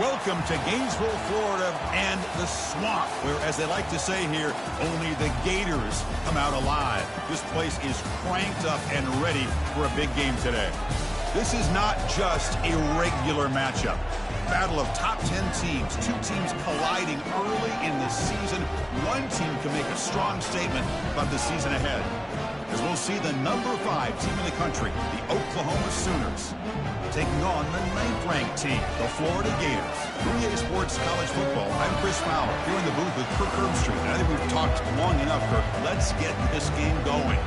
Welcome to Gainesville, Florida, and the swamp, where, as they like to say here, only the Gators come out alive. This place is cranked up and ready for a big game today. This is not just a regular matchup. Battle of top 10 teams, two teams colliding early in the season. One team can make a strong statement about the season ahead, as we'll see the number 5 team in the country, the Oklahoma Sooners, taking on the 9th-ranked team, the Florida Gators. For EA Sports College Football, I'm Chris Fowler, here in the booth with Kirk Herbstreit. And I think we've talked long enough, Kirk. Let's get this game going.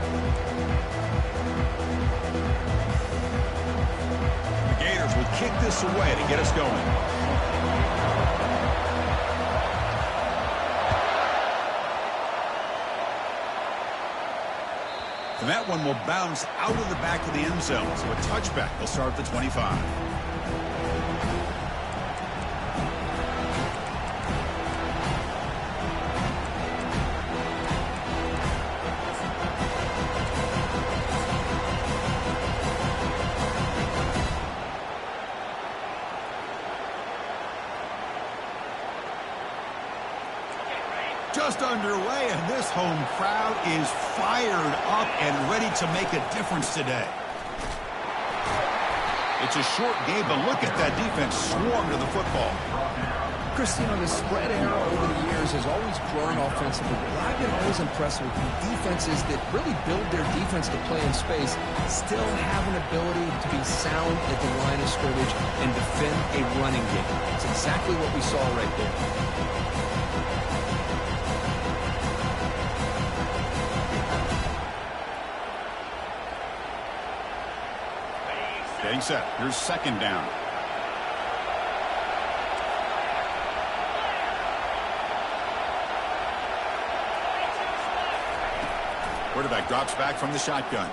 The Gators will kick this away to get us going. And that one will bounce out of the back of the end zone. So a touchback will start at the 25. Just underway, and this home crowd is fired up and ready to make a difference today. It's a short game, but look at that defense swarm to the football. Chris, you know, the spread era over the years has always grown offensively, but I've been always impressed with defenses that really build their defense to play in space, still have an ability to be sound at the line of scrimmage and defend a running game. It's exactly what we saw right there. Getting set. Here's second down. Quarterback drops back from the shotgun.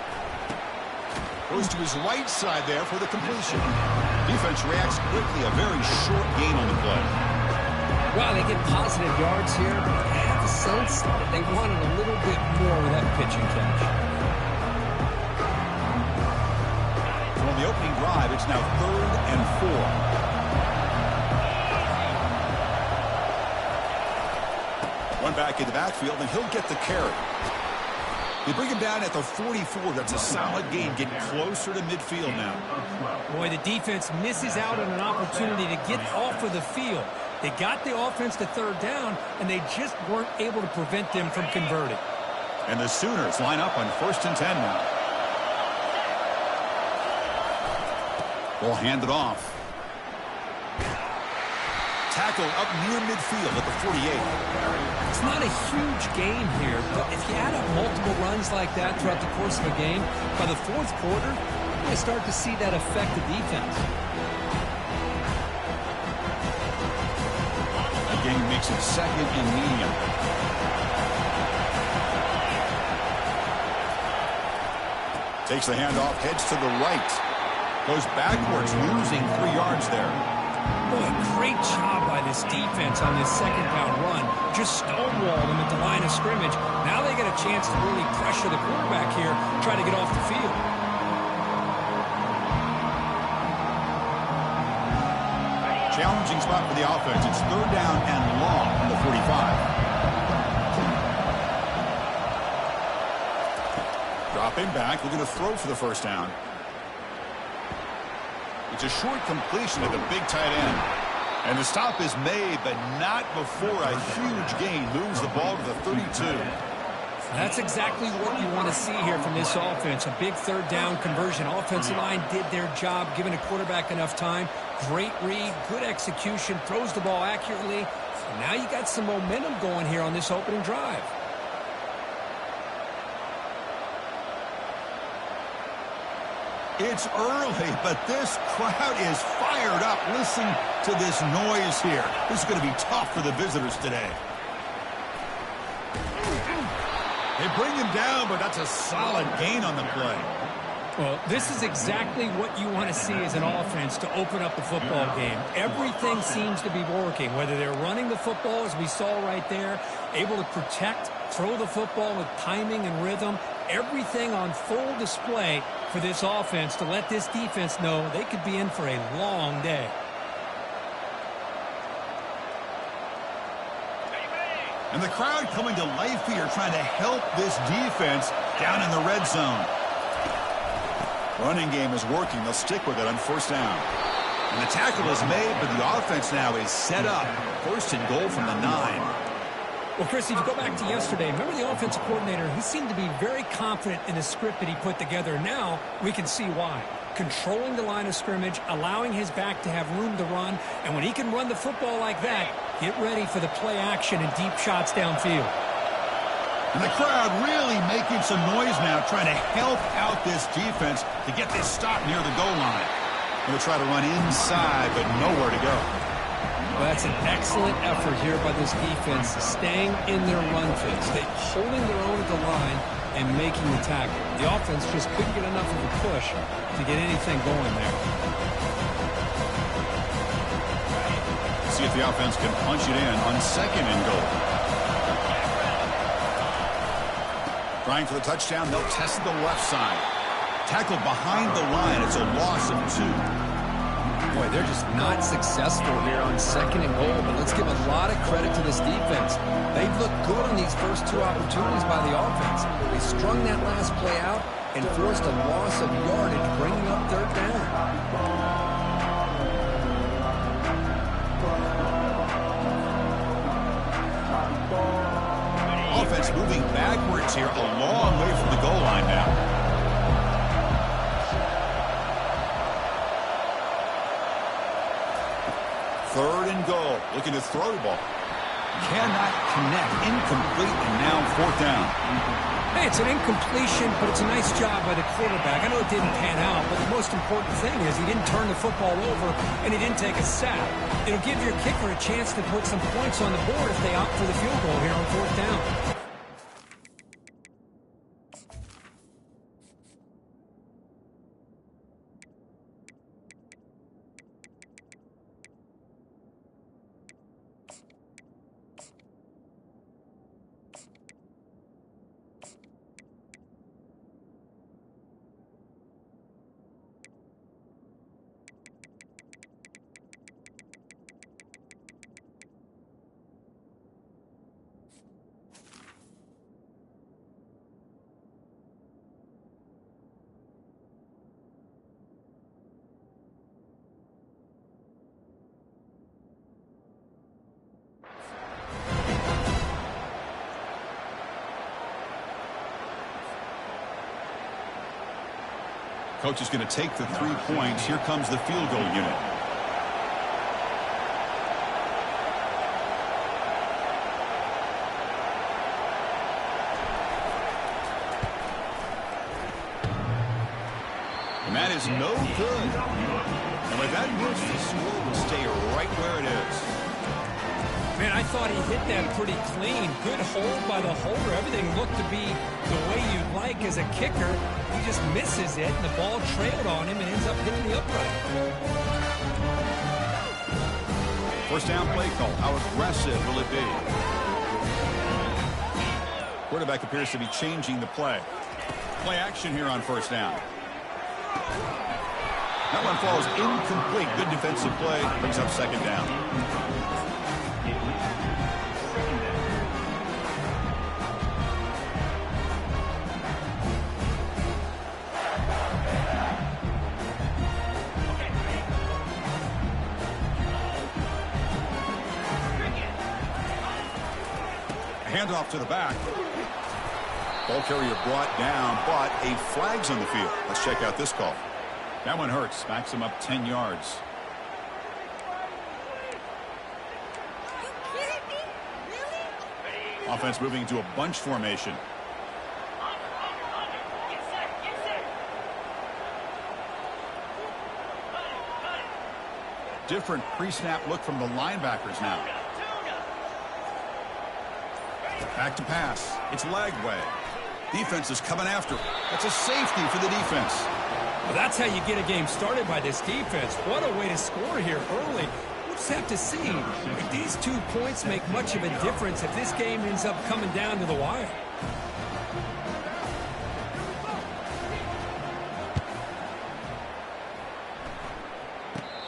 Goes to his right side there for the completion. Defense reacts quickly. A very short gain on the play. Wow, they get positive yards here, but I have a sense that they wanted a little bit more with that pitch and catch. On the opening drive, it's now 3rd and 4. One back in the backfield, and he'll get the carry. They bring him down at the 44. That's a solid gain, getting closer to midfield now. Boy, the defense misses out on an opportunity to get off of the field. They got the offense to 3rd down, and they just weren't able to prevent them from converting. And the Sooners line up on 1st and 10 now. Ball handed off. Tackle up near midfield at the 48. It's not a huge gain here, but if you add up multiple runs like that throughout the course of a game, by the 4th quarter, you're going to start to see that affect the defense. The game makes it 2nd and medium. Takes the handoff, heads to the right. Goes backwards, losing 3 yards there. Boy, great job by this defense on this 2nd-down run. Just stonewalled them at the line of scrimmage. Now they get a chance to really pressure the quarterback here, try to get off the field. Challenging spot for the offense. It's 3rd down and long on the 45. Dropping back, looking to throw for the 1st down. It's a short completion to the big tight end. And the stop is made, but not before a huge gain moves the ball to the 32. That's exactly what you want to see here from this offense. A big 3rd down conversion. Offensive line did their job, giving a quarterback enough time. Great read, good execution, throws the ball accurately. And now you got some momentum going here on this opening drive. It's early, but this crowd is fired up. Listen to this noise here. This is going to be tough for the visitors today. They bring him down, but that's a solid gain on the play. Well, this is exactly what you want to see as an offense to open up the football game. Everything seems to be working, whether they're running the football, as we saw right there, able to protect, throw the football with timing and rhythm, everything on full display for this offense to let this defense know they could be in for a long day. And the crowd coming to life here, trying to help this defense down in the red zone. Running game is working. They'll stick with it on first down. And the tackle is made, but the offense now is set up. First and goal from the 9. Well, Chris, if you go back to yesterday, remember the offensive coordinator, he seemed to be very confident in the script that he put together. Now we can see why. Controlling the line of scrimmage, allowing his back to have room to run, and when he can run the football like that, get ready for the play action and deep shots downfield. And the crowd really making some noise now, trying to help out this defense to get this stop near the goal line. They'll try to run inside, but nowhere to go. Well, that's an excellent effort here by this defense, staying in their run fits, holding their own at the line and making the tackle. The offense just couldn't get enough of a push to get anything going there. See if the offense can punch it in on second and goal. Trying for the touchdown, they'll test the left side. Tackled behind the line, it's a loss of 2. Boy, they're just not successful here on second and goal, but let's give a lot of credit to this defense. They've looked good on these first 2 opportunities by the offense. They strung that last play out and forced a loss of yardage, bringing up third down. Offense moving backwards here, a long way from the goal line now. Third and goal, looking to throw the ball. Cannot connect, incomplete, and now fourth down. Hey, it's an incompletion, but it's a nice job by the quarterback. I know it didn't pan out, but the most important thing is he didn't turn the football over and he didn't take a sack. It'll give your kicker a chance to put some points on the board if they opt for the field goal here on fourth down. Coach is going to take the 3 points. Here comes the field goal unit. And that is no good. And with that miss, the score will stay right where it is. Man, I thought he hit that pretty clean. Good hold by the holder. Everything looked to be the way you'd like as a kicker. He just misses it, and the ball trailed on him and ends up hitting the upright. First down play call. How aggressive will it be? Quarterback appears to be changing the play. Play action here on first down. That one falls incomplete. Good defensive play. Brings up second down. Handoff to the back. Ball carrier brought down, but a flag's on the field. Let's check out this call. That one hurts. Backs him up 10 yards. Are you kidding me? Really? Offense moving into a bunch formation. Different pre-snap look from the linebackers now. Back to pass. It's leg way. Defense is coming after it. That's a safety for the defense. Well, that's how you get a game started by this defense. What a way to score here early. We'll just have to see if these 2 points make much of a difference if this game ends up coming down to the wire.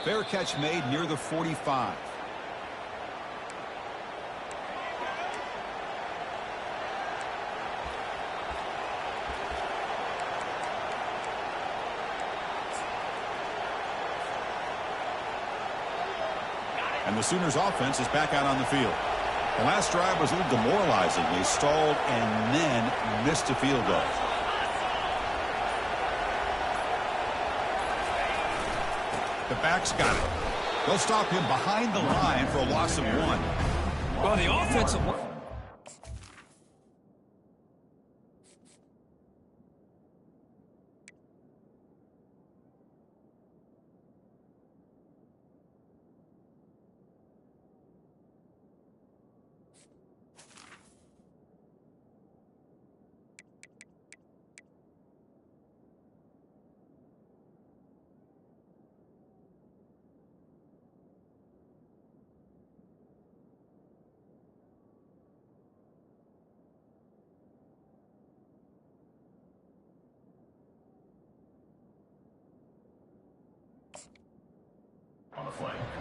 Fair catch made near the 45. And the Sooners offense is back out on the field. The last drive was a little demoralizing. They stalled and then missed a field goal. The back's got it. They'll stop him behind the line for a loss of 1. Well, the offensive line.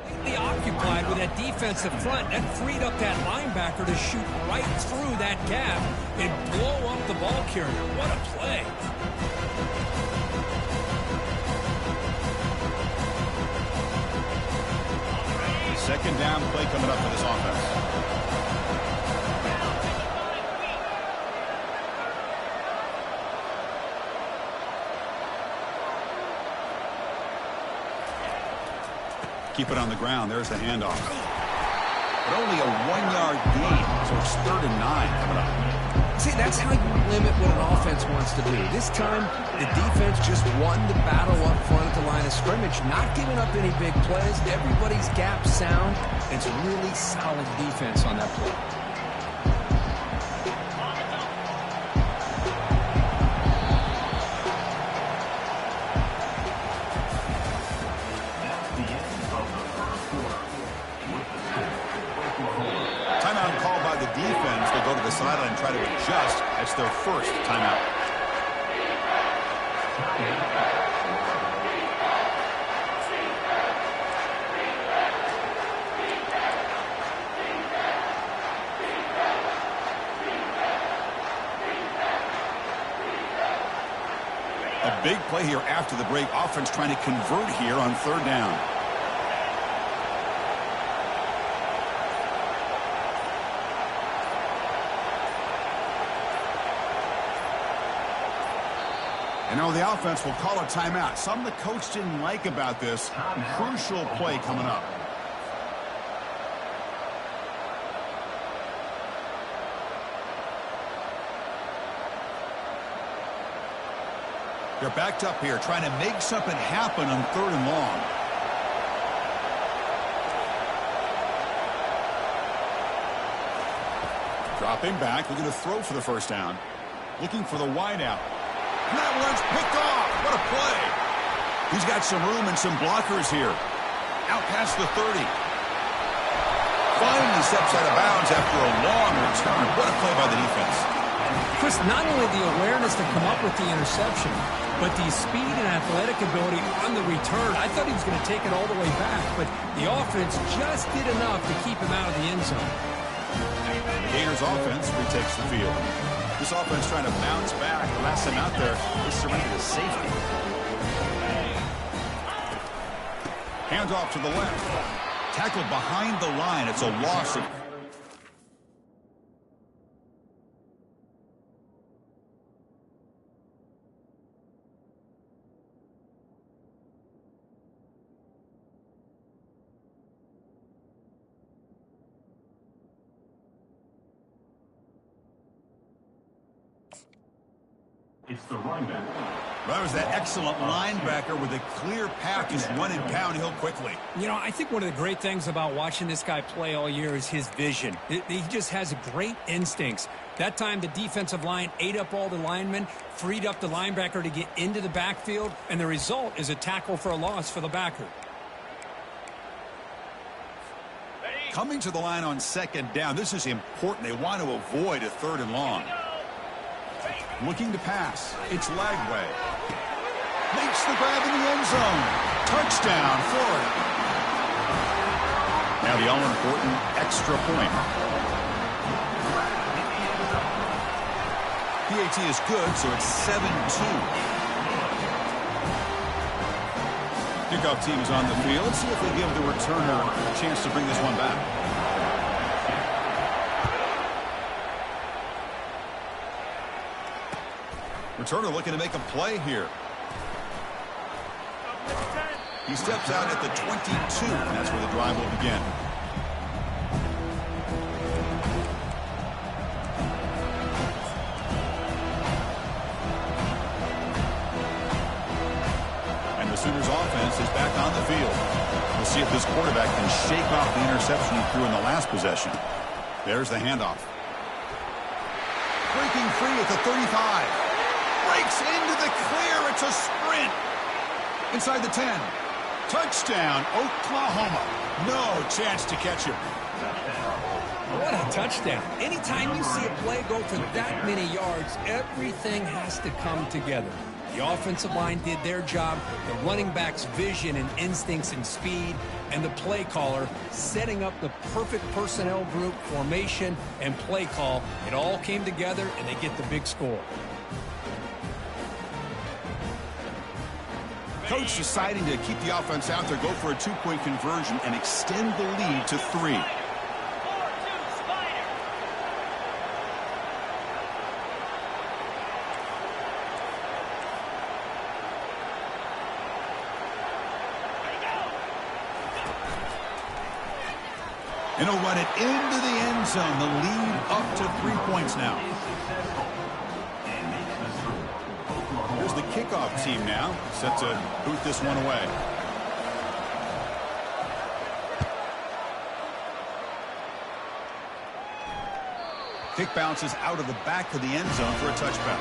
Completely occupied with that defensive front. That freed up that linebacker to shoot right through that gap and blow up the ball carrier. What a play. Second down play coming up for this offense. Keep it on the ground. There's the handoff. But only a 1-yard gain, so it's 3rd and 9 coming up. See, that's how you limit what an offense wants to do. This time, the defense just won the battle up front at the line of scrimmage, not giving up any big plays. Everybody's gap sound. It's really solid defense on that play. Defense will go to the sideline and try to adjust. That's their first timeout. A big play here after the break. Offense trying to convert here on 3rd down. And now the offense will call a timeout. Something the coach didn't like about this. Crucial play coming up. They're backed up here, trying to make something happen on 3rd and long. Dropping back, looking to throw for the first down. Looking for the wideout. And that one's picked off. What a play. He's got some room and some blockers here. Out past the 30. Finally steps out of bounds after a long return. What a play by the defense. Chris, not only the awareness to come up with the interception, but the speed and athletic ability on the return. I thought he was going to take it all the way back, but the offense just did enough to keep him out of the end zone. The Gators offense retakes the field. This offense trying to bounce back. The last time out there, they surrendered a safety. Hands off to the left. Tackled behind the line. It's a loss of... It's the running back. Well, that was that excellent linebacker with a clear path, just running downhill quickly. You know, I think one of the great things about watching this guy play all year is his vision. He just has great instincts. That time, the defensive line ate up all the linemen, freed up the linebacker to get into the backfield, and the result is a tackle for a loss for the backer. Coming to the line on 2nd down, this is important. They want to avoid a 3rd and long. Looking to pass. It's Lagway. Makes the grab in the end zone. Touchdown, Florida. Now the all-important extra point. PAT is good, so it's 7-2. You kickoff team is on the field. Let's see if they give the returner a chance to bring this one back. Returner looking to make a play here. He steps out at the 22, and that's where the drive will begin. And the Sooners offense is back on the field. We'll see if this quarterback can shake off the interception he threw in the last possession. There's the handoff. Breaking free at the 35. Breaks into the clear. It's a sprint. Inside the 10. Touchdown, Oklahoma. No chance to catch him. What a touchdown. Anytime you see a play go for that many yards, everything has to come together. The offensive line did their job, the running back's vision and instincts and speed, and the play caller setting up the perfect personnel group, formation, and play call. It all came together, and they get the big score. Coach deciding to keep the offense out there, go for a two-point conversion, and extend the lead to 3. And he'll run it into the end zone. The lead up to 3 points now. Here's the kickoff team now, set to boot this one away. Kick bounces out of the back of the end zone for a touchback.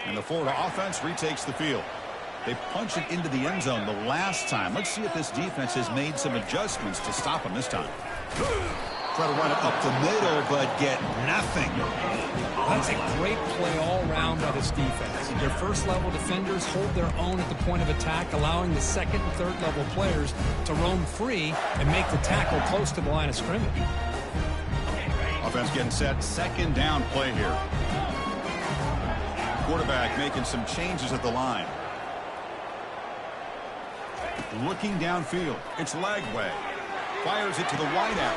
And the Florida offense retakes the field. They punch it into the end zone the last time. Let's see if this defense has made some adjustments to stop them this time. Try to run it up the middle, but get nothing. That's a great play all around by this defense. Their first-level defenders hold their own at the point of attack, allowing the second and third-level players to roam free and make the tackle close to the line of scrimmage. Offense getting set. Second down play here. Quarterback making some changes at the line. Looking downfield. It's Lagway. Fires it to the wideout.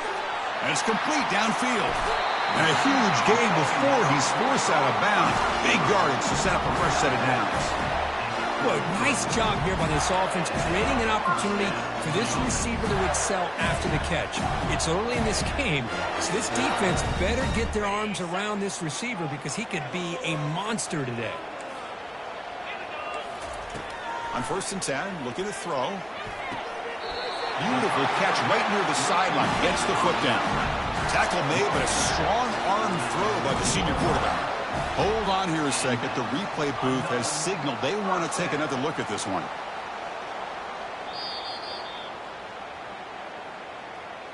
And it's complete downfield. And a huge gain before he's forced out of bounds. Big yardage to set up a fresh set of downs. Good, nice job here by this offense, creating an opportunity for this receiver to excel after the catch. It's early in this game, so this defense better get their arms around this receiver because he could be a monster today. On 1st and 10, looking to throw. Beautiful catch right near the sideline. Gets the foot down. Tackle made, but a strong arm throw by the senior quarterback. Hold on here a second. The replay booth has signaled they want to take another look at this one.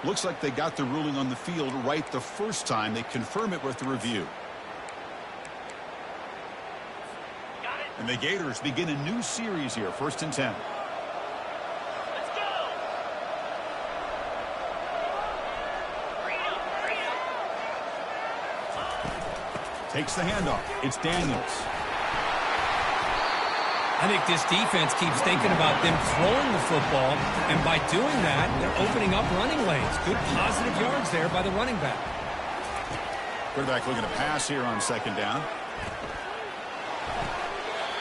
Looks like they got the ruling on the field right the first time. They confirm it with the review. And the Gators begin a new series here. 1st and 10. Let's go. Takes the handoff. It's Daniels. I think this defense keeps thinking about them throwing the football, and by doing that, they're opening up running lanes. Good positive yards there by the running back. Quarterback looking to pass here on 2nd down.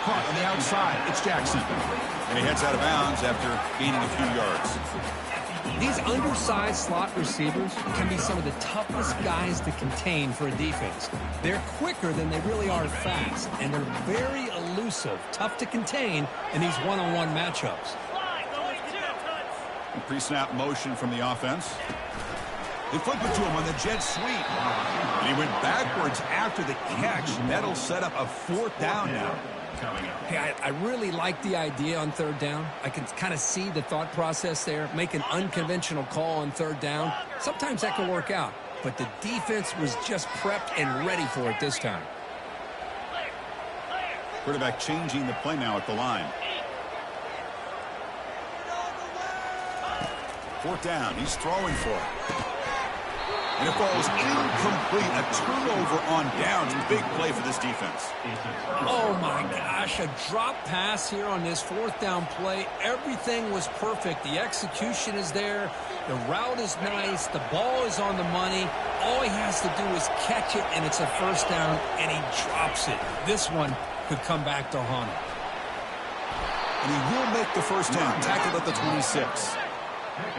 Caught on the outside. It's Jackson. And he heads out of bounds after gaining a few yards. These undersized slot receivers can be some of the toughest guys to contain for a defense. They're quicker than they really are fast, and they're very elusive, tough to contain in these one-on-one matchups. Pre-snap motion from the offense. They flip it to him on the jet sweep. And he went backwards after the catch. That'll set up a 4th down now. Hey, I really like the idea on 3rd down. I can kind of see the thought process there. Make an unconventional call on 3rd down. Sometimes that can work out. But the defense was just prepped and ready for it this time. Quarterback changing the play now at the line. 4th down. He's throwing for it. And it falls incomplete. A turnover on downs. Big play for this defense. Oh, my gosh. A drop pass here on this fourth down play. Everything was perfect. The execution is there. The route is nice. The ball is on the money. All he has to do is catch it, and it's a first down, and he drops it. This one could come back to haunt him. And he will make the first down. Tackled at the 26.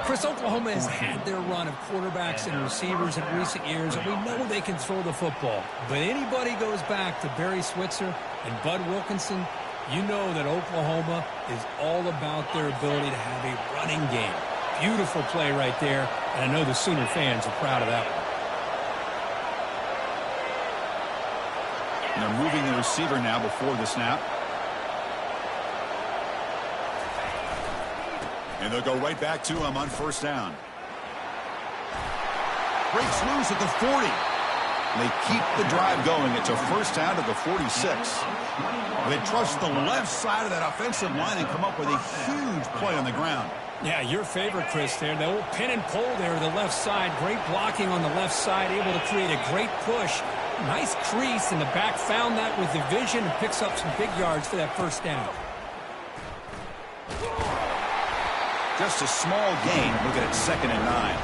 Chris, Oklahoma has had their run of quarterbacks and receivers in recent years, and we know they can throw the football. But anybody goes back to Barry Switzer and Bud Wilkinson, you know that Oklahoma is all about their ability to have a running game. Beautiful play right there, and I know the Sooner fans are proud of that one. And they're moving the receiver now before the snap. And they'll go right back to him on first down. Breaks loose at the 40. And they keep the drive going. It's a first down to the 46. They trust the left side of that offensive line and come up with a huge play on the ground. Yeah, your favorite, Chris, there. The old pin and pull there to the left side. Great blocking on the left side. Able to create a great push. Nice crease, and the back found that with the vision and picks up some big yards for that first down. Just a small gain. Looking at 2nd and 9.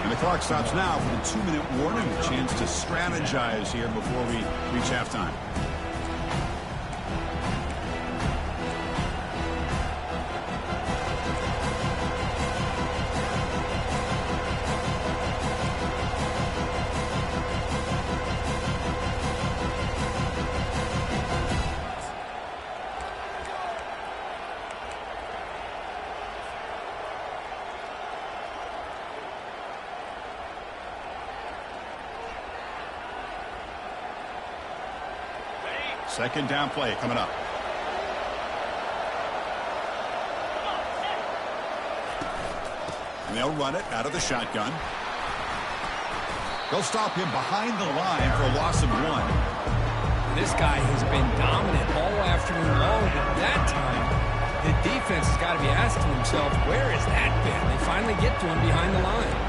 And the clock stops now for the 2-minute warning. A chance to strategize here before we reach halftime. Second down play coming up. And they'll run it out of the shotgun. They'll stop him behind the line for a loss of 1. This guy has been dominant all afternoon long, but that time, the defense has got to be asking themselves, where has that been? They finally get to him behind the line.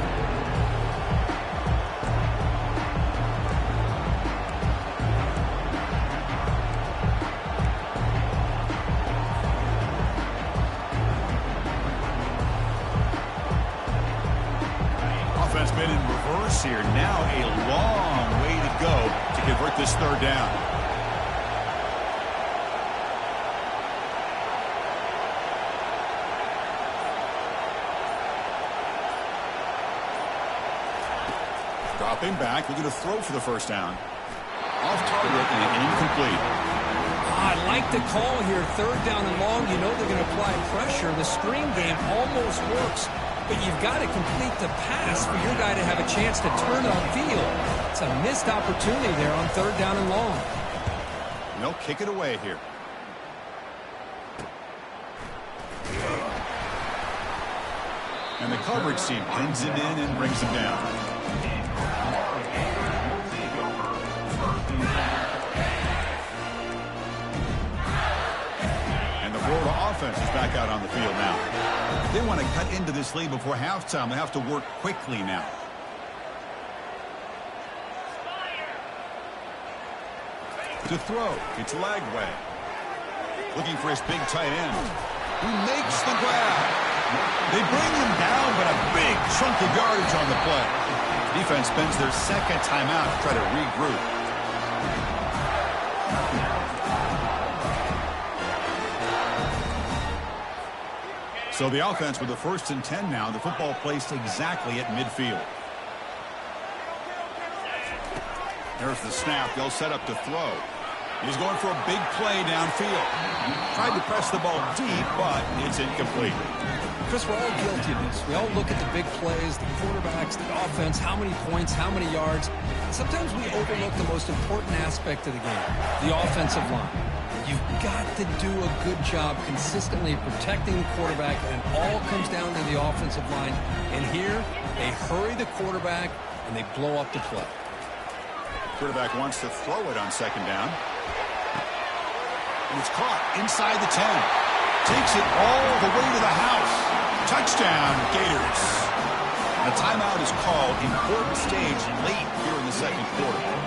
Been in reverse here. Now a long way to go to convert this third down. Dropping back, looking to throw for the first down. Off target and incomplete. I like the call here. Third down and long. You know they're going to apply pressure. The screen game almost works. But you've got to complete the pass for your guy to have a chance to turn upfield. It's a missed opportunity there on third down and long. And they'll kick it away here. And the coverage team pins him in and brings him down. And the Florida offense is back out on the field now. They want to cut into this lead before halftime. They have to work quickly now. To throw, it's Lagway. Looking for his big tight end, who makes the grab. They bring him down, but a big chunk of yardage on the play. Defense spends their second timeout to try to regroup. So the offense with the 1st and 10 now. The football placed exactly at midfield. There's the snap. They'll set up to throw. He's going for a big play downfield. Tried to press the ball deep, but it's incomplete. Chris, we're all guilty of this. We all look at the big plays, the quarterbacks, the offense, how many points, how many yards. Sometimes we overlook the most important aspect of the game, the offensive line. You've got to do a good job consistently protecting the quarterback, and it all comes down to the offensive line. And here, they hurry the quarterback, and they blow up the play. Quarterback wants to throw it on second down. And it's caught inside the 10. Takes it all the way to the house. Touchdown, Gators. A timeout is called. Important stage late here in the second quarter.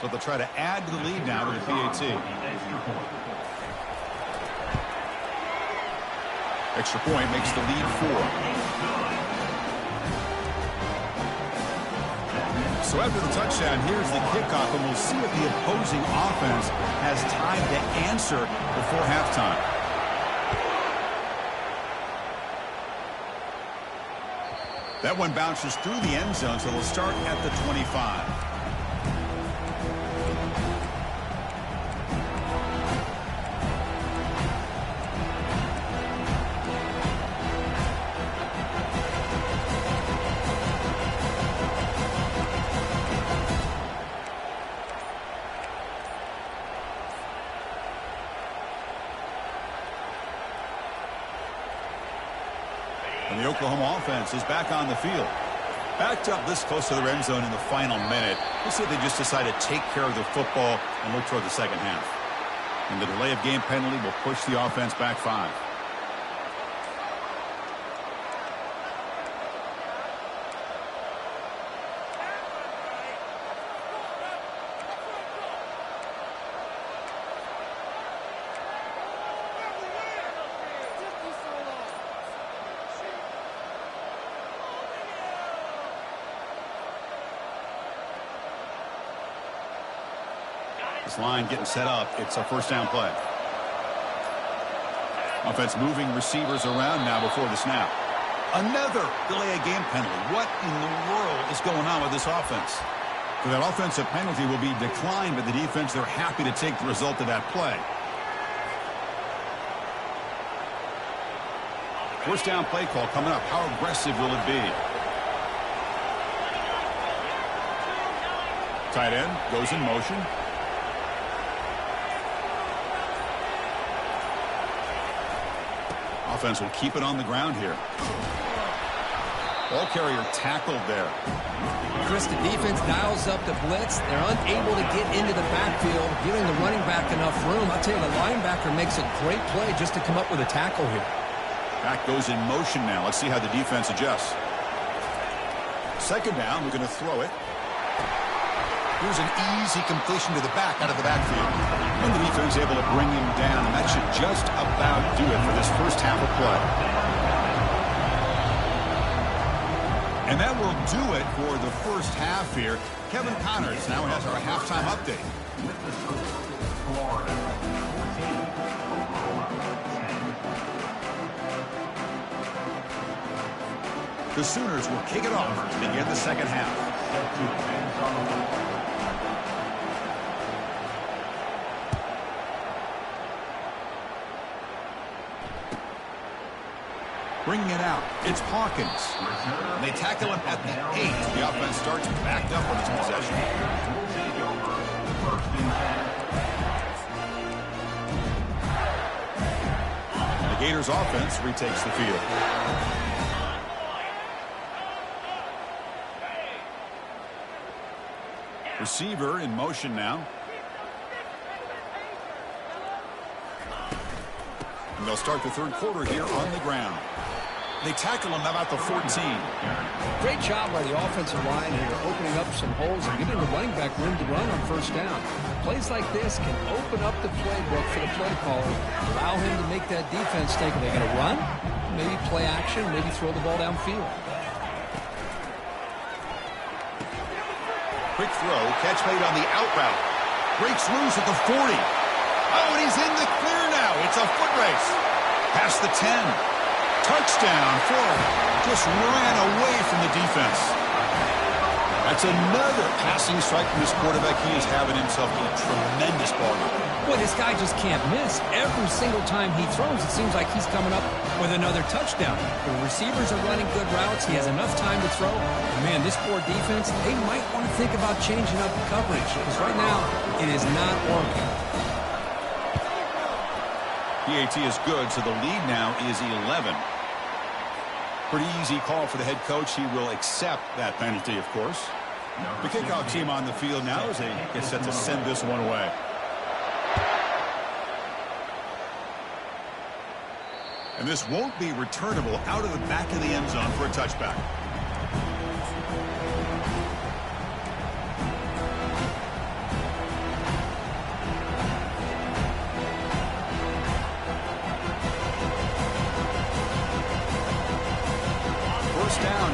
but they'll try to add to the lead now to the PAT. Extra point makes the lead 4. So after the touchdown, here's the kickoff, and we'll see if the opposing offense has time to answer before halftime. That one bounces through the end zone, so they'll start at the 25. And the Oklahoma offense is back on the field. Backed up this close to the end zone in the final minute. Let's see if they just decide to take care of the football and look toward the second half. And the delay of game penalty will push the offense back 5. This line getting set up. It's a first down play. Offense moving receivers around now before the snap. Another delay of game penalty. What in the world is going on with this offense? So that offensive penalty will be declined, but the defense, they're happy to take the result of that play. First down play call coming up. How aggressive will it be? Tight end goes in motion. Offense will keep it on the ground here. Ball carrier tackled there. Chris, the defense dials up the blitz. They're unable to get into the backfield, giving the running back enough room. I'll tell you, the linebacker makes a great play just to come up with a tackle here. Back goes in motion now. Let's see how the defense adjusts. Second down, we're going to throw it. Here's an easy completion to the back out of the backfield. And the defense able to bring him down. And that should just about do it for this first half of play. And that will do it for the first half here. Kevin Connors now has our halftime update. The Sooners will kick it off to begin the second half. Bringing it out, it's Hawkins. And they tackle him at the 8. The offense starts backed up on its possession. And the Gators offense retakes the field. Receiver in motion now. And they'll start the third quarter here on the ground. They tackle him about the 14. Great job by the offensive line here, opening up some holes and giving the running back room to run on first down. Plays like this can open up the playbook for the play caller, allow him to make that defense think, are they going to run? Maybe play action, maybe throw the ball downfield. Quick throw, catch made on the out route. Breaks loose at the 40. Oh, and he's in the clear now. It's a foot race. Past the 10. Touchdown, Florida. Just ran away from the defense. That's another passing strike from this quarterback. He is having himself a tremendous ball game. Boy, this guy just can't miss. Every single time he throws, it seems like he's coming up with another touchdown. The receivers are running good routes. He has enough time to throw. And man, this poor defense, they might want to think about changing up coverage because right now it is not working. PAT is good, so the lead now is 11. Pretty easy call for the head coach. He will accept that penalty, of course. The kickoff team on the field now as they get set to send this one away. And this won't be returnable out of the back of the end zone for a touchback.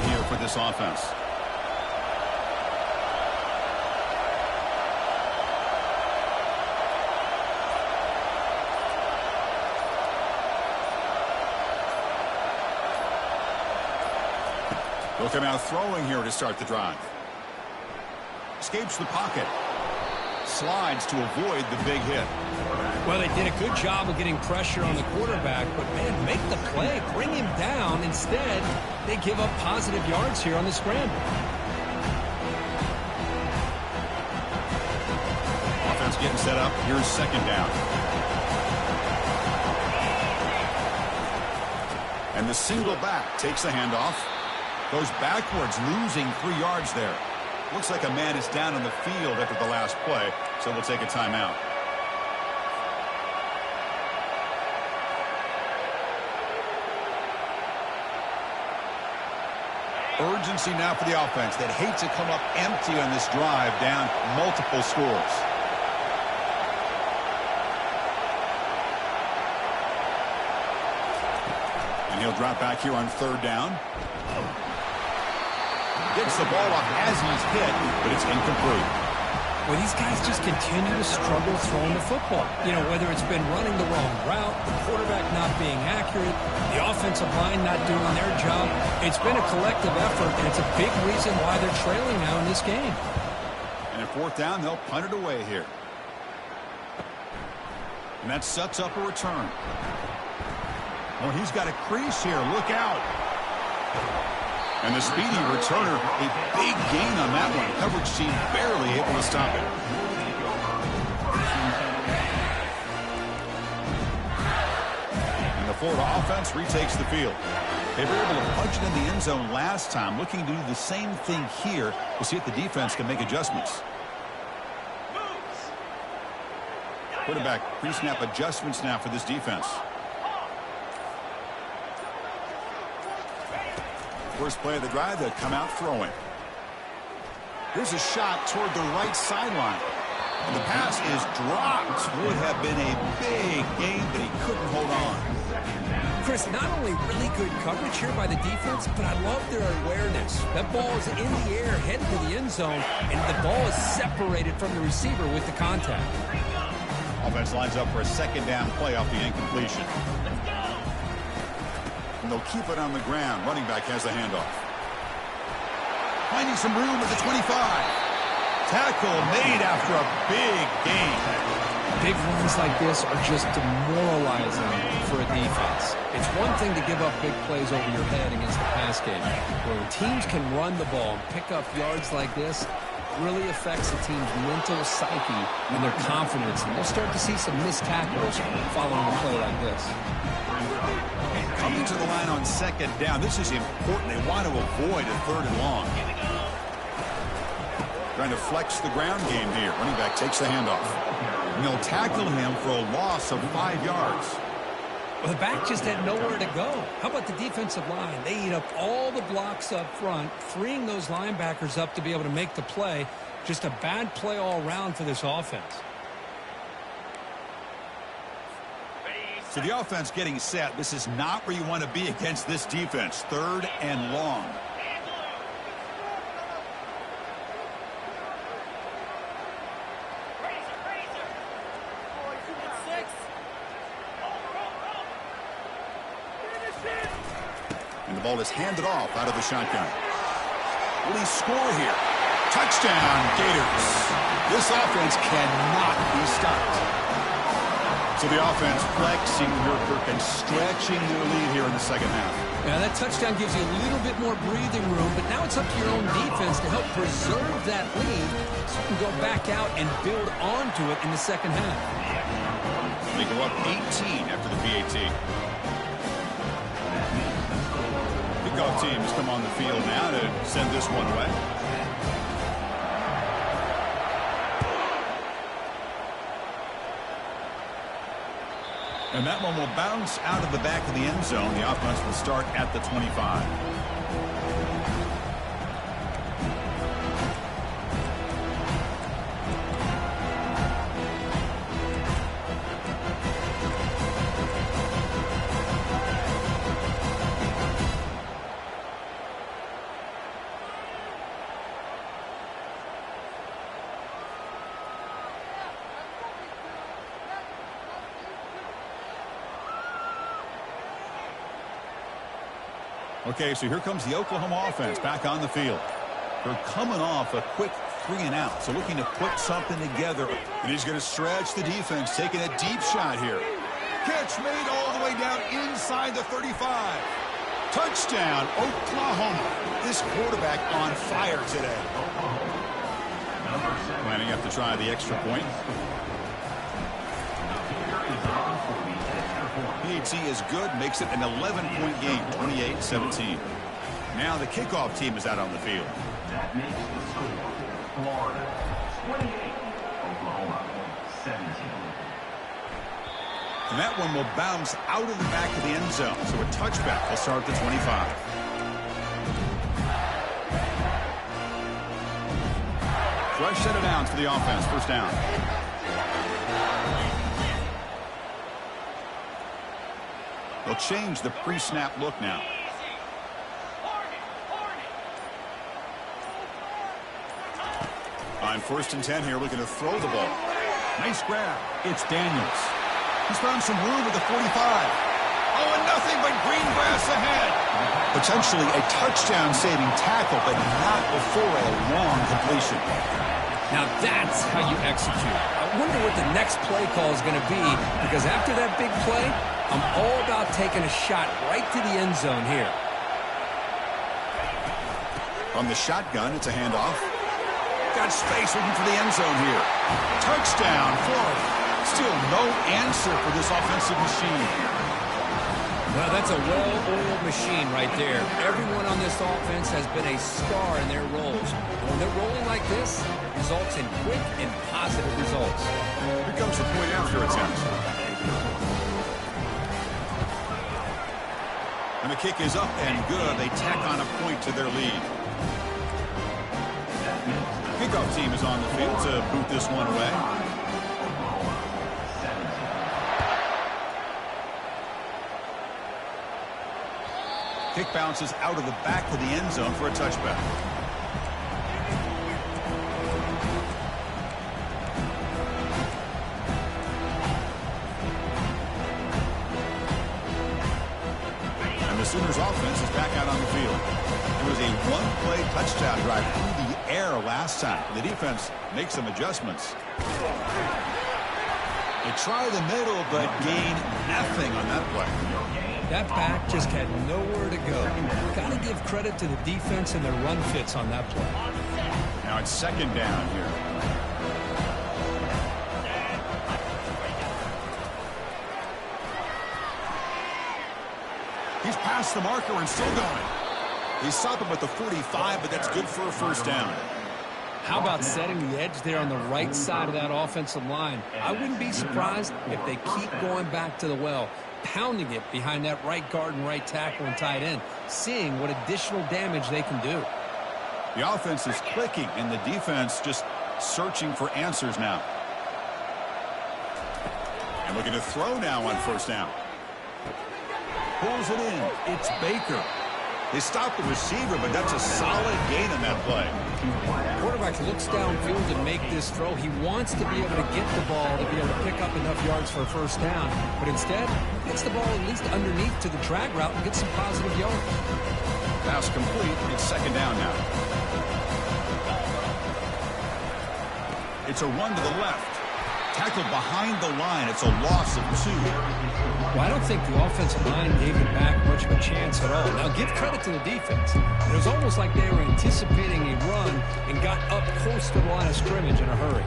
here for this offense. They'll come out throwing here to start the drive. Escapes the pocket. Slides to avoid the big hit. Well, they did a good job of getting pressure on the quarterback, but, man, make the play. Bring him down. Instead, they give up positive yards here on the scramble. Offense getting set up. Here's second down. And the single back takes the handoff. Goes backwards, losing 3 yards there. Looks like a man is down on the field after the last play, so we'll take a timeout. Urgency now for the offense that hate to come up empty on this drive, down multiple scores. And he'll drop back here on third down. Gets the ball off as he's hit, but it's incomplete. Well, these guys just continue to struggle throwing the football. You know, whether it's been running the wrong route, the quarterback not being accurate, the offensive line not doing their job. It's been a collective effort, and it's a big reason why they're trailing now in this game. And at fourth down, they'll punt it away here. And that sets up a return. Oh, he's got a crease here. Look out. And the speedy returner, a big gain on that one. Coverage team barely able to stop it. And the Florida offense retakes the field. They were able to punch it in the end zone last time. Looking to do the same thing here. We'll see if the defense can make adjustments. Quarterback pre-snap adjustments now for this defense. First play of the drive, they'll come out throwing. Here's a shot toward the right sideline. And the pass is dropped. Would have been a big gain, but he couldn't hold on. Chris, not only really good coverage here by the defense, but I love their awareness. That ball is in the air, headed to the end zone, and the ball is separated from the receiver with the contact. Offense lines up for a second down play off the incompletion. And they'll keep it on the ground. Running back has the handoff. Finding some room at the 25. Tackle made after a big gain. Big runs like this are just demoralizing for a defense. It's one thing to give up big plays over your head against the pass game. When teams can run the ball and pick up yards like this, it really affects the team's mental psyche and their confidence. And we'll start to see some missed tackles following a play like this. Coming to the line on second down. This is important. They want to avoid a third and long. Trying to flex the ground game here. Running back takes the handoff. And they'll tackle him for a loss of 5 yards. Well, the back just had nowhere to go. How about the defensive line? They eat up all the blocks up front, freeing those linebackers up to be able to make the play. Just a bad play all around for this offense. So the offense getting set. This is not where you want to be against this defense. Third and long. And the ball is handed off out of the shotgun. Will he score here? Touchdown, Gators. This offense cannot be stopped. So the offense flexing Nurkic and stretching their lead here in the second half. Yeah, that touchdown gives you a little bit more breathing room, but now it's up to your own defense to help preserve that lead so you can go back out and build onto it in the second half. They go up 18 after the PAT. Kickoff teams come on the field now to send this one away. And that one will bounce out of the back of the end zone. The offense will start at the 25. Okay, so here comes the Oklahoma offense back on the field. They're coming off a quick 3-and-out, so looking to put something together. And he's going to stretch the defense, taking a deep shot here. Catch made all the way down inside the 35. Touchdown, Oklahoma. This quarterback on fire today. Lining up to try the extra point. PAT is good, makes it an 11-point game, 28-17. Now the kickoff team is out on the field. That makes the score Florida 28, Oklahoma 17. And that one will bounce out of the back of the end zone. So a touchback will start at the 25. Fresh set of downs for the offense. First down. They'll change the pre-snap look now. On 1st and 10 here, looking to throw the ball. Nice grab. It's Daniels. He's found some room at the 45. Oh, and nothing but green grass ahead. Potentially a touchdown-saving tackle, but not before a long completion. Now that's how you execute. I wonder what the next play call is going to be, because after that big play, I'm all about taking a shot right to the end zone here. From the shotgun, it's a handoff. Got space looking for the end zone here. Touchdown, Florida. Still no answer for this offensive machine. Well, that's a well-oiled machine right there. Everyone on this offense has been a star in their roles. When they're rolling like this, results in quick and positive results. Here comes the point after attempt. And the kick is up and good. They tack on a point to their lead. Kickoff team is on the field to boot this one away. Kick bounces out of the back of the end zone for a touchback. And the Sooners offense is back out on the field. It was a one-play touchdown drive through the air last time. The defense makes some adjustments. They try the middle, but gain nothing on that play. That back just had nowhere to go. Got to give credit to the defense and their run fits on that play. Now it's second down here. He's past the marker and still going. He's stopping at the 45, but that's good for a first down. How about setting the edge there on the right side of that offensive line? I wouldn't be surprised if they keep going back to the well, pounding it behind that right guard and right tackle and tight end, seeing what additional damage they can do. The offense is clicking, and the defense just searching for answers now. And looking to throw now on first down. Pulls it in. It's Baker. They stopped the receiver, but that's a solid gain on that play. Quarterback looks downfield to make this throw. He wants to be able to get the ball to be able to pick up enough yards for a first down, but instead gets the ball at least underneath to the drag route and gets some positive yards. Pass complete. It's second down now. It's a run to the left. Tackled behind the line. It's a loss of 2. Well, I don't think the offensive line gave him back much of a chance at all. Now, give credit to the defense. It was almost like they were anticipating a run and got up close to the line of scrimmage in a hurry.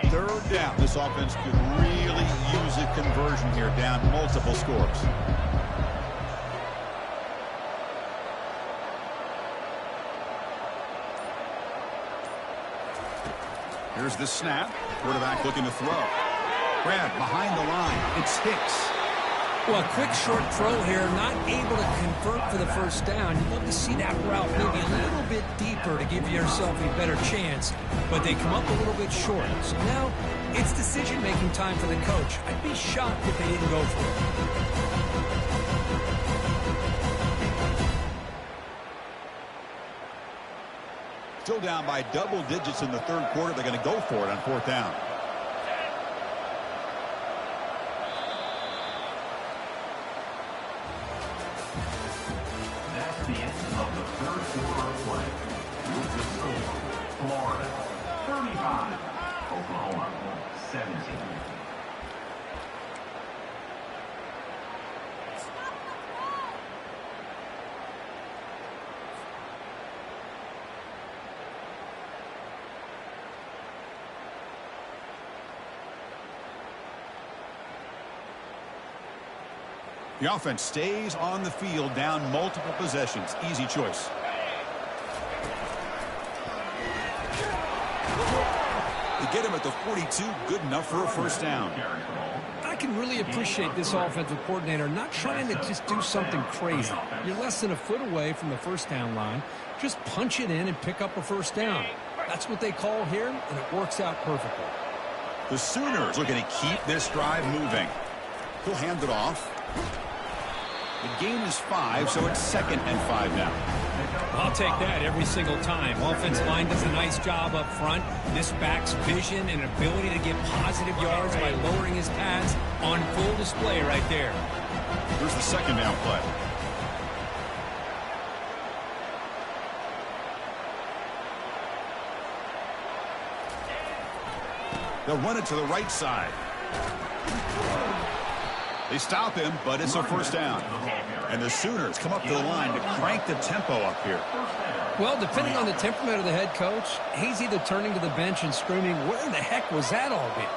Third down. This offense could really use a conversion here, down multiple scores. Here's the snap. Quarterback looking to throw. Grab behind the line. It's Hicks. Well, a quick short throw here, not able to convert for the first down. You'd love to see that route maybe a little bit deeper to give yourself a better chance, but they come up a little bit short. So now it's decision-making time for the coach. I'd be shocked if they didn't go for it. Still down by double digits in the third quarter. They're going to go for it on fourth down. That's the end of the third quarter of play. With the score, Florida 35, Oklahoma 17. The offense stays on the field, down multiple possessions. Easy choice. They get him at the 42, good enough for a first down. I can really appreciate this offensive coordinator not trying to just do something crazy. You're less than a foot away from the first down line. Just punch it in and pick up a first down. That's what they call here, and it works out perfectly. The Sooners looking to keep this drive moving. He'll hand it off. The gain is 5, so it's 2nd and 5 now. I'll take that every single time. Offensive line does a nice job up front. This back's vision and ability to get positive yards by lowering his pads on full display right there. Here's the second down play. They'll run it to the right side. They stop him, but it's a first down. And the Sooners come up to the line to crank the tempo up here. Well, depending on the temperament of the head coach, he's either turning to the bench and screaming, where in the heck was that all been?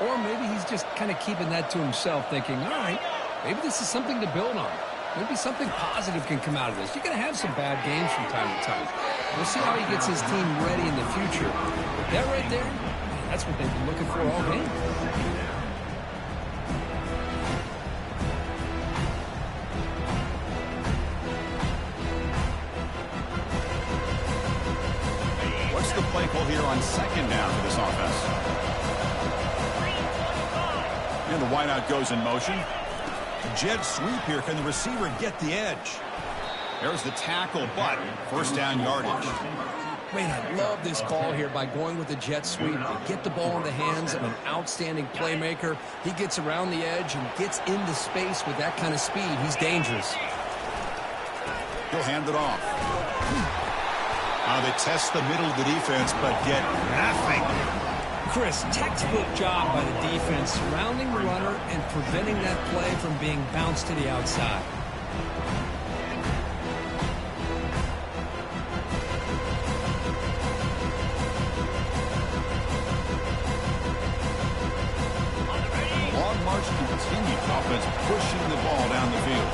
Or maybe he's just kind of keeping that to himself, thinking, all right, maybe this is something to build on. Maybe something positive can come out of this. You're going to have some bad games from time to time. We'll see how he gets his team ready in the future. That right there, that's what they've been looking for all game. What's the play call here on second down for this offense? And the wideout goes in motion. Jet sweep here. Can the receiver get the edge? There's the tackle, but first down yardage. Man, I love this call here by going with the jet sweep. They get the ball in the hands of an outstanding playmaker. He gets around the edge and gets into space with that kind of speed. He's dangerous. He'll hand it off. They test the middle of the defense, but get nothing. Chris, textbook job by the defense, surrounding the runner and preventing that play from being bounced to the outside. The long march continues. Offense pushing the ball down the field.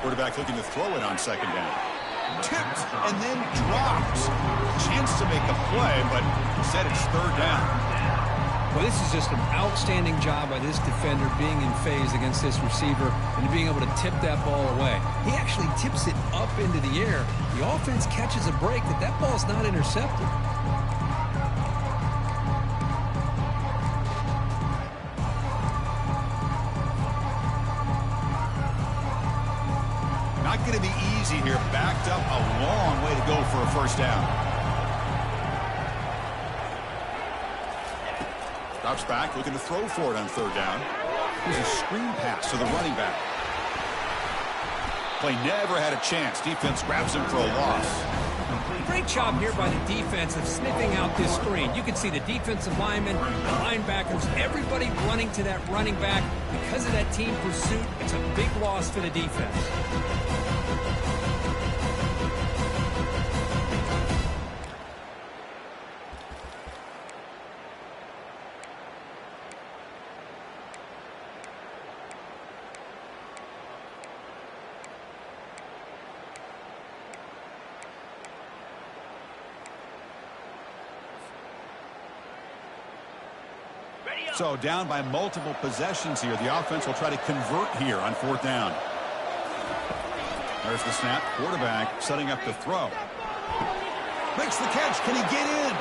Quarterback looking to throw it on second down. Tipped and then drops. Chance to make a play, but instead it's third down. Well, this is just an outstanding job by this defender being in phase against this receiver and being able to tip that ball away. He actually tips it up into the air. The offense catches a break that ball's not intercepted. Not going to be easy here. Backed up a long way to go for a first down. Drops back, looking to throw for it on third down. Here's a screen pass to the running back. Play never had a chance. Defense grabs him for a loss. Great job here by the defense of sniffing out this screen. You can see the defensive linemen, the linebackers, everybody running to that running back. Because of that team pursuit, it's a big loss for the defense. So down by multiple possessions here. The offense will try to convert here on fourth down. There's the snap. Quarterback setting up the throw. Makes the catch. Can he get in?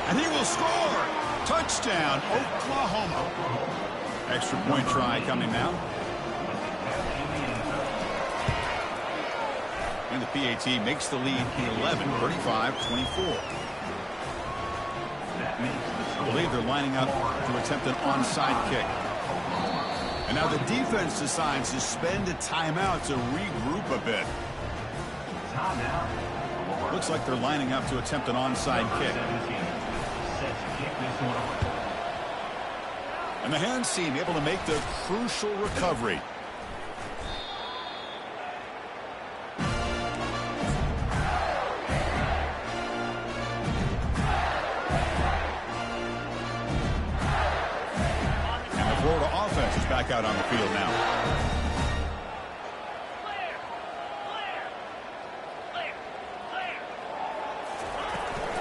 And he will score. Touchdown, Oklahoma. Extra point try coming now. And the PAT makes the lead 11, 35-24. I believe they're lining up to attempt an onside kick. And now the defense decides to spend a timeout to regroup a bit. Looks like they're lining up to attempt an onside kick. And the hands team able to make the crucial recovery. And the Florida offense is back out on the field now.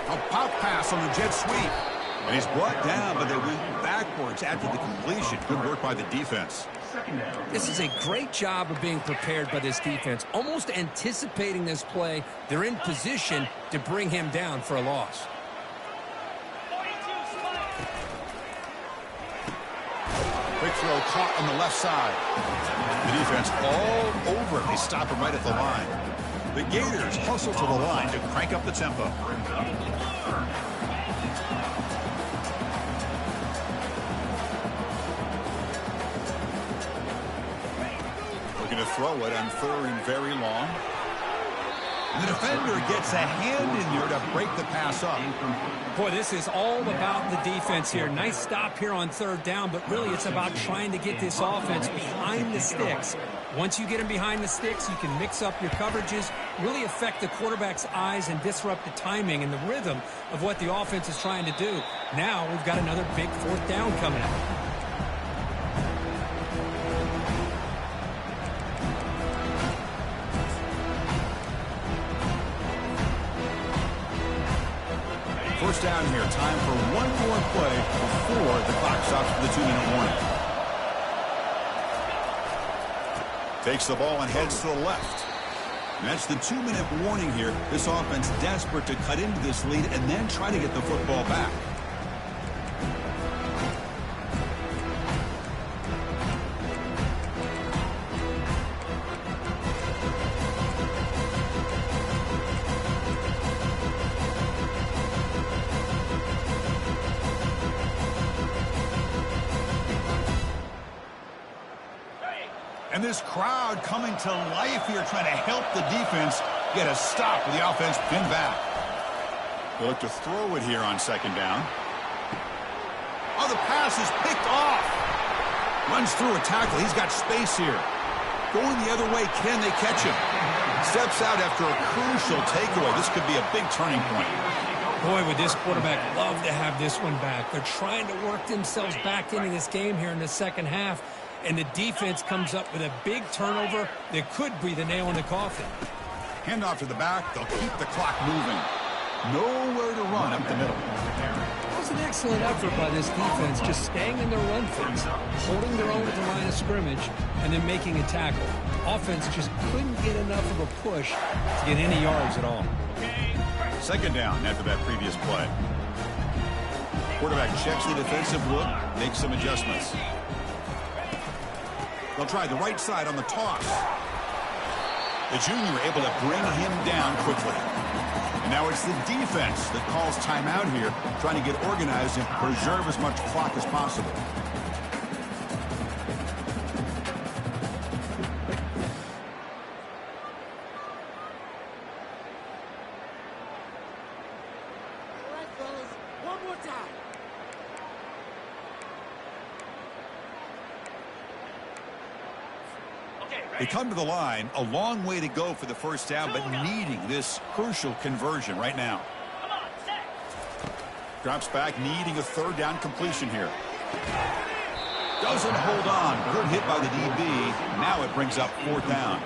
A pop pass on the jet sweep. And he's brought down, but they went backwards after the completion. Good work by the defense. This is a great job of being prepared by this defense. Almost anticipating this play, they're in position to bring him down for a loss. Quick throw caught on the left side. The defense all over. They stop him right at the line. The Gators hustle to the line to crank up the tempo. Looking to throw it on 3rd and very long. The defender gets a hand in there to break the pass up. Boy, this is all about the defense here. Nice stop here on 3rd down, but really it's about trying to get this offense behind the sticks. Once you get them behind the sticks, you can mix up your coverages, really affect the quarterback's eyes and disrupt the timing and the rhythm of what the offense is trying to do. Now we've got another big 4th down coming up. First down here. Time for one more play before the clock stops for the 2-minute warning. Takes the ball and heads to the left. And that's the 2-minute warning here. This offense desperate to cut into this lead and then try to get the football back. And this crowd coming to life here, trying to help the defense get a stop with the offense pinned back. They look to throw it here on 2nd down. Oh, the pass is picked off. Runs through a tackle. He's got space here. Going the other way, can they catch him? Steps out after a crucial takeaway. This could be a big turning point. Boy, would this quarterback love to have this one back. They're trying to work themselves back into this game here in the second half. And the defense comes up with a big turnover that could be the nail in the coffin. Hand off to the back. They'll keep the clock moving. Nowhere to run up the middle. That was an excellent effort by this defense, just staying in their run fence, holding their own at the line of scrimmage, and then making a tackle. Offense just couldn't get enough of a push to get any yards at all. 2nd down after that previous play. Quarterback checks the defensive look, makes some adjustments. They'll try the right side on the toss. The junior able to bring him down quickly. And now it's the defense that calls timeout here, trying to get organized and preserve as much clock as possible. All right, fellas, one more time. They come to the line, a long way to go for the 1st down, but needing this crucial conversion right now. Drops back, needing a 3rd down completion here. Doesn't hold on. Good hit by the DB. Now it brings up 4th down.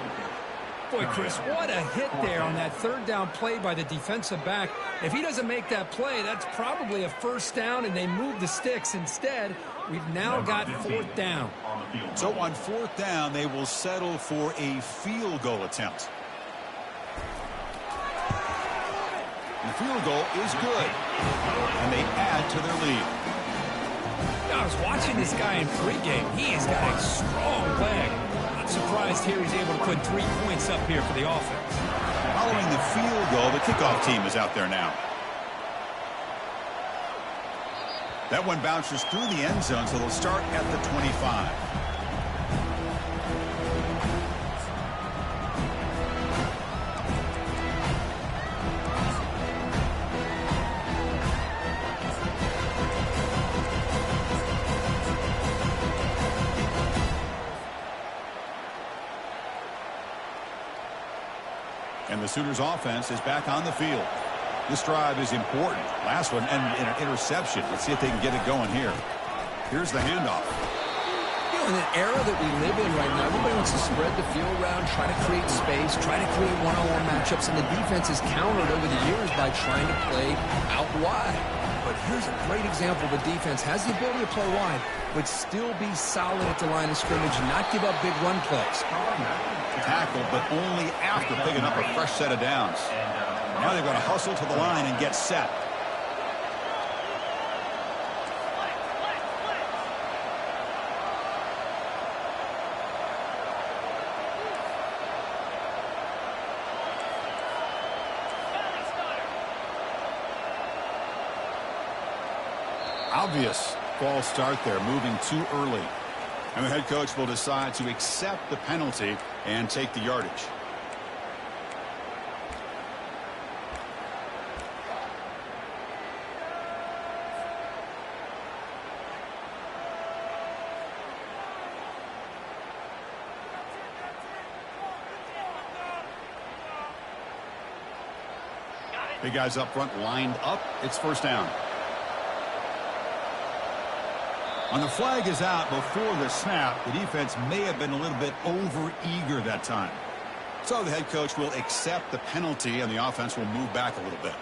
Boy, Chris, what a hit there on that 3rd down play by the defensive back. If he doesn't make that play, that's probably a 1st down, and they move the sticks. Instead, we've now got 4th down. So on 4th down, they will settle for a field goal attempt. The field goal is good, and they add to their lead. I was watching this guy in pregame. He has got a strong leg. Not surprised here he's able to put 3 points up here for the offense. following the field goal, the kickoff team is out there now. That one bounces through the end zone, so they'll start at the 25. And the Sooners offense is back on the field. This drive is important. Last one and an interception. Let's see if they can get it going here. Here's the handoff. You know, in an era that we live in right now, everybody wants to spread the field around, try to create space, try to create one-on-one matchups, and the defense is countered over the years by trying to play out wide. But here's a great example of a defense has the ability to play wide, but still be solid at the line of scrimmage, not give up big run plays. Tackle, but only after picking up a fresh set of downs. Now they've got to hustle to the line and get set. Obvious false start there, moving too early. And the head coach will decide to accept the penalty and take the yardage. Big guys up front lined up. It's first down. On the flag is out before the snap. The defense may have been a little bit over-eager that time. So the head coach will accept the penalty, and the offense will move back a little bit.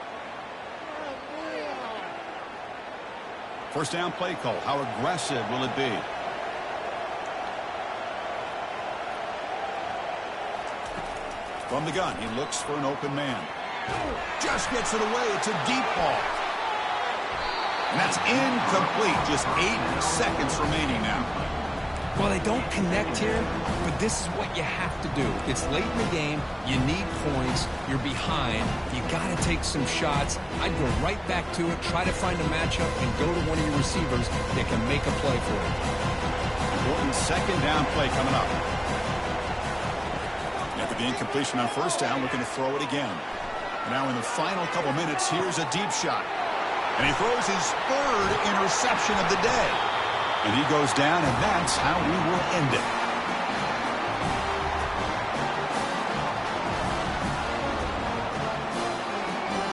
First down play call. How aggressive will it be? From the gun, he looks for an open man. Just gets it away. It's a deep ball. And that's incomplete. Just 8 seconds remaining now. Well, they don't connect here, but this is what you have to do. It's late in the game. You need points. You're behind. You got to take some shots. I'd go right back to it, try to find a matchup, and go to one of your receivers that can make a play for you. Important second down play coming up. After the incompletion on first down, looking to throw it again. Now in the final couple minutes, here's a deep shot. And he throws his third interception of the day. And he goes down, and that's how we will end it.